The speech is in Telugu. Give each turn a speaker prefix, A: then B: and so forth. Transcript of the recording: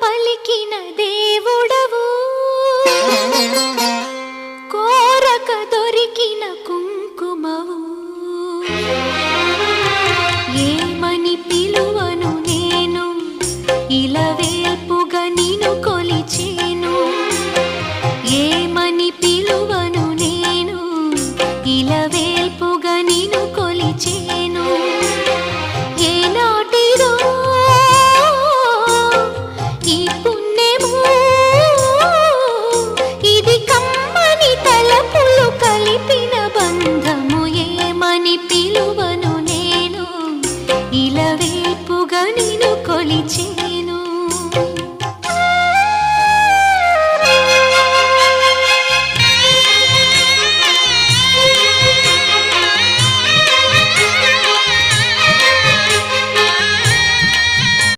A: పలికిన దేవుడవు, కోరక దొరికిన కుంకుమవు. ఏమని పిలువను నేను, ఇలవేల్పుగా నిన్ను కొలిచేను. ఏమని పిలువను నేను, ఇలవేల్పుగా నిన్ను కొలిచేను. ఏనాటిదో ఈ పుణ్యము, ఇది కమ్మని తలపులు కలిపిన బంధము. ఏమని పిలువను నేను, ఇలవేల్పుగా నిన్ను కొలిచేను.